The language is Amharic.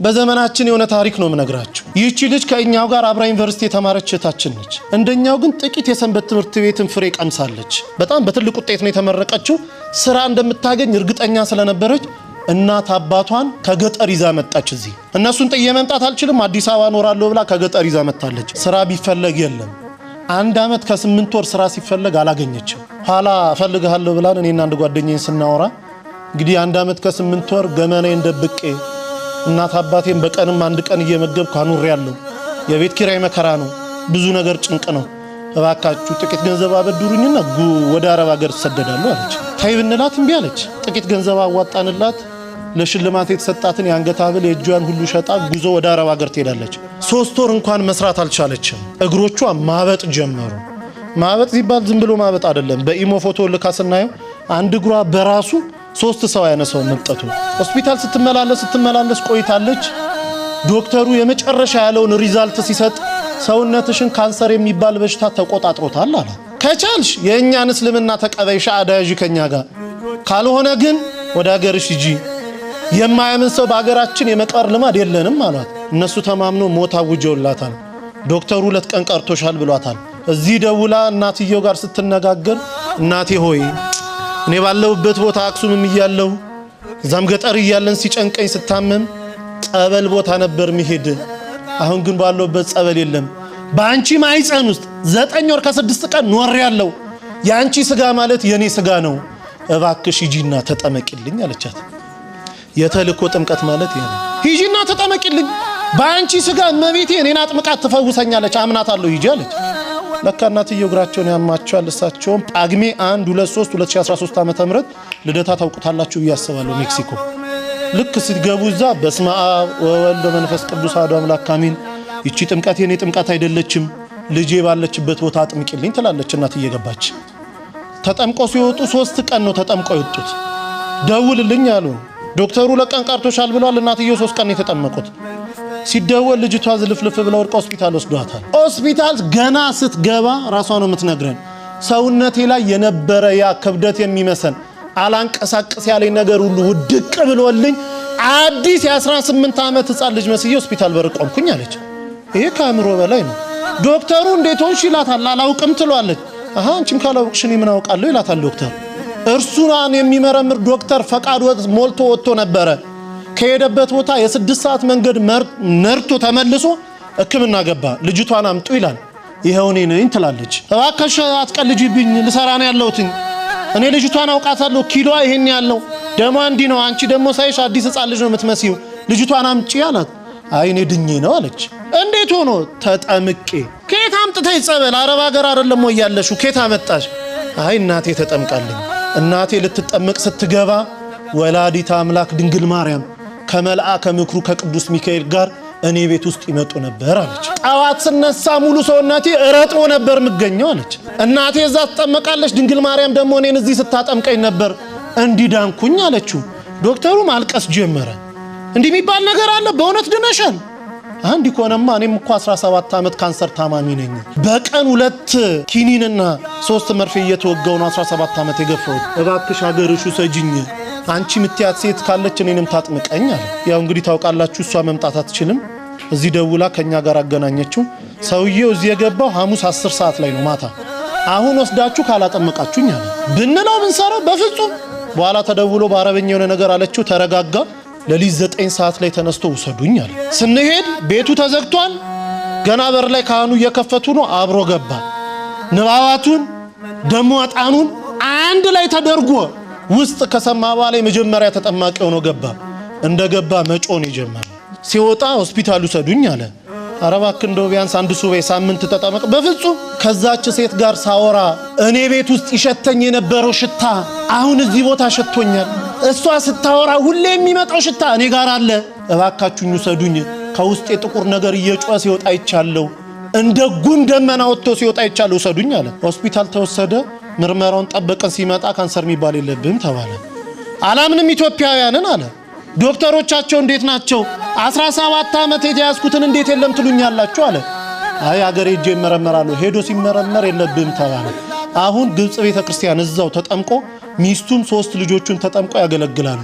በዘመናችን የሆነ ታሪክ ነው ምነግራችሁ። ይህች ልጅ ከኛው ጋር አብራ ዩኒቨርሲቲ የተማረች እህታችን ነች። እንደኛው ግን ጥቂት የሰንበት ትምህርት ቤትን ፍሬ ቀምሳለች። በጣም በትልቅ ውጤት ነው የተመረቀችው። ስራ እንደምታገኝ እርግጠኛ ስለነበረች እናት አባቷን ከገጠር ይዛ መጣች። እዚህ እነሱን ጥዬ መምጣት አልችልም አዲስ አበባ ኖራለሁ ብላ ከገጠር ይዛ መጣለች። ስራ ቢፈለግ የለም። 1 አመት ከ8 ወር ስራ ሲፈለግ አላገኘችም። ኋላ ፈልግሃለሁ ብላን እኔና አንድ ጓደኛዬን ስናወራ እንግዲህ 1 አመት ከ8 ወር ገመናዬን ደብቄ እናት አባቴን በቀንም 1 ቀን እየመገብኩ አኑሬያለሁ። የቤት ኪራይ መከራ ነው፣ ብዙ ነገር ጭንቅ ነው። እባካችሁ ጥቂት ገንዘብ አበድሩኝና ወደ አረብ ሀገር ተሰደዳለሁ አለች። ታይ ብንላት እምቢ አለች። ጥቂት ገንዘብ አዋጣንላት። ለሽልማት የተሰጣትን የአንገት ሐብል የእጇን ሁሉ ሸጣ ጉዞ ወደ አረብ ሀገር ትሄዳለች። 3 ወር እንኳን መስራት አልቻለችም። እግሮቿ ማበጥ ጀመሩ። ማበጥ ሲባል ዝም ብሎ ማበጥ አይደለም። በኢሞ ፎቶ ልካ ስናየው አንድ እግሯ በራሱ 3 ሰው ያነሳው መምጠቱ። ሆስፒታል ስትመላለስ ቆይታለች። ዶክተሩ የመጨረሻ ያለውን ሪዛልት ሲሰጥ ሰውነትሽን ካንሰር የሚባል በሽታ ተቆጣጥሮታል አለ። ከቻልሽ የኛን እስልምና ተቀበይ ሻሃዳ ያዢ ከኛ ጋር፣ ካልሆነ ግን ወደ ሀገርሽ ሂጂ። የማያምን ሰው በሀገራችን የመቀር ልማድ የለንም አሏት። እነሱ ተማምኖ ሞት አውጀውላታል። ዶክተሩ 2 ቀን ቀርቶሻል ብሏታል። እዚህ ደውላ እናትየው ጋር ስትነጋገር እናቴ ሆይ እኔ ባለውበት ቦታ አክሱምም እያለው እዛም ገጠር እያለን ሲጨንቀኝ ስታመም ጸበል ቦታ ነበር መሄድ። አሁን ግን ባለውበት ጸበል የለም። በአንቺ ማይፀን ውስጥ 9 ወር ከ6 ቀን ኖሬያለሁ። ያንቺ ስጋ ማለት የኔ ስጋ ነው። እባክሽ ሂጂና ተጠመቂልኝ አለቻት። የተልኮ ጥምቀት ማለት ይሄ ነው። ሂጂና ተጠመቂልኝ፣ በአንቺ ስጋ እመቤቴ እኔን አጥምቃት ትፈውሰኛለች፣ አምናታለሁ፣ ሂጂ አለች። ለካ እናትየው እግራቸውን ያማቸዋል። እሳቸውም ጳጉሜ 1 2 3 2013 ዓ.ም ልደታ ታውቁታላችሁ ያስባለሁ ሜክሲኮ። ልክ ሲገቡ እዛ በስመ አብ ወወልድ ወመንፈስ ቅዱስ አሐዱ አምላክ አሜን፣ ይቺ ጥምቀት የኔ ጥምቀት አይደለችም፣ ልጄ ባለችበት ቦታ አጥምቂልኝ ትላለች እናት እየገባች። ተጠምቆ ሲወጡ 3 ቀን ነው ተጠምቆ የወጡት። ደውልልኝ አሉ ዶክተሩ። 2 ቀን ቀርቶሻል ብለዋል። እናትየው 3 ቀን የተጠመቁት። ሲደወል ልጅቷ ዝልፍልፍ ብላ ወድቃ ሆስፒታል ወስዷታል። ሆስፒታል ገና ስትገባ ራሷ ነው የምትነግረን፣ ሰውነቴ ላይ የነበረ ያ ክብደት የሚመሰን አላንቀሳቀስ ያለኝ ነገር ሁሉ ውድቅ ብሎልኝ አዲስ የ18 ዓመት ህፃን ልጅ መስዬ ሆስፒታል በር ቆምኩኝ አለች። ይሄ ከአእምሮ በላይ ነው። ዶክተሩ እንዴት ሆንሽ ይላታል። አላውቅም ትሏለች። አንቺም ካላውቅሽ እኔ ምን አውቃለሁ ይላታል ዶክተር። እርሱን የሚመረምር ዶክተር ፈቃድ ሞልቶ ወጥቶ ነበረ። ከሄደበት ቦታ የ6 ሰዓት መንገድ ነርቶ ተመልሶ ህክምና ገባ። ልጅቷን አምጡ ይላል። ይሄው እኔ ነኝ ትላለች። እባክሽ አትቀልጂብኝ፣ ልሰራ ነው ያለሁት። እኔ ልጅቷን አውቃታለሁ፣ ኪሎዋ ይሄን ያለው ደሟ እንዲህ ነው። አንቺ ደግሞ ሳይሽ አዲስ ህፃን ልጅ ነው የምትመስዪው፣ ልጅቷን አምጪ አላት። አይ እኔ ድኜ ነው አለች። እንዴት ሆኖ? ተጠምቄ። ከየት አምጥተሽ ጸበል? አረብ ሀገር አይደለም ወይ ያለሽው? ከየት አመጣሽ? አይ እናቴ ተጠምቃለኝ። እናቴ ልትጠመቅ ስትገባ ወላዲተ አምላክ ድንግል ማርያም ከመልአከ ምክሩ ከቅዱስ ሚካኤል ጋር እኔ ቤት ውስጥ ይመጡ ነበር አለች። ጠዋት ስነሳ ሙሉ ሰውነቴ እረጥቦ ነበር የምገኘው አለች። እናቴ እዛ ትጠመቃለች፣ ድንግል ማርያም ደግሞ እኔን እዚህ ስታጠምቀኝ ነበር፣ እንዲዳንኩኝ አለችው። ዶክተሩ ማልቀስ ጀመረ። እንዲህ የሚባል ነገር አለ? በእውነት ድነሻል? አንድ ይኮነማ እኔም እኮ 17 ዓመት ካንሰር ታማሚ ነኝ። በቀን 2 ኪኒንና 3 መርፌ እየተወጋው ነው 17 ዓመት የገፋሁት። እባክሽ ሀገርሽ ውሰጂኝ፣ አንቺ ምትያት ሴት ካለች እኔንም ታጥምቀኝ አለ። ያው እንግዲህ ታውቃላችሁ እሷ መምጣት አትችልም። እዚህ ደውላ ከኛ ጋር አገናኘችው። ሰውዬው እዚህ የገባው ሐሙስ 10 ሰዓት ላይ ነው ማታ። አሁን ወስዳችሁ ካላጠመቃችሁኝ አለ። ብንለው ብንሰራው በፍጹም። በኋላ ተደውሎ በአረበኛ የሆነ ነገር አለችው። ተረጋጋ። ለሊት 9 ሰዓት ላይ ተነስቶ ውሰዱኝ አለ። ስንሄድ ቤቱ ተዘግቷል። ገና በር ላይ ካህኑ እየከፈቱ ነው። አብሮ ገባ። ንባባቱን ደሞ አጣኑን አንድ ላይ ተደርጎ ውስጥ ከሰማ በኋላ መጀመሪያ ተጠማቂ ሆኖ ገባ። እንደገባ መጮን ይጀምራል። ሲወጣ ሆስፒታል ውሰዱኝ አለ። አረባክ እንደው ቢያንስ 1 ሱባኤ ሳምንት ተጠመቅ። በፍጹም። ከዛች ሴት ጋር ሳወራ እኔ ቤት ውስጥ ይሸተኝ የነበረው ሽታ አሁን እዚህ ቦታ ሸቶኛል። እሷ ስታወራ ሁሌ የሚመጣው ሽታ እኔ ጋር አለ። እባካችሁኝ ውሰዱኝ። ከውስጥ የጥቁር ነገር እየጮኸ ሲወጣ ይቻለው፣ እንደ ጉም ደመና ወጥቶ ሲወጣ ይቻለው፣ ውሰዱኝ አለ። ሆስፒታል ተወሰደ። ምርመራውን ጠበቀን። ሲመጣ ካንሰር የሚባል የለብህም ተባለ። አላምንም ኢትዮጵያውያንን አለ። ዶክተሮቻቸው እንዴት ናቸው? 17 ዓመት የተያዝኩትን እንዴት የለም ትሉኛላችሁ አለ። አይ አገሬ ሄጄ ይመረመራሉ። ሄዶ ሲመረመር የለብህም ተባለ። አሁን ግብጽ ቤተክርስቲያን እዛው ተጠምቆ ሚስቱም 3 ልጆቹን ተጠምቆ ያገለግላሉ።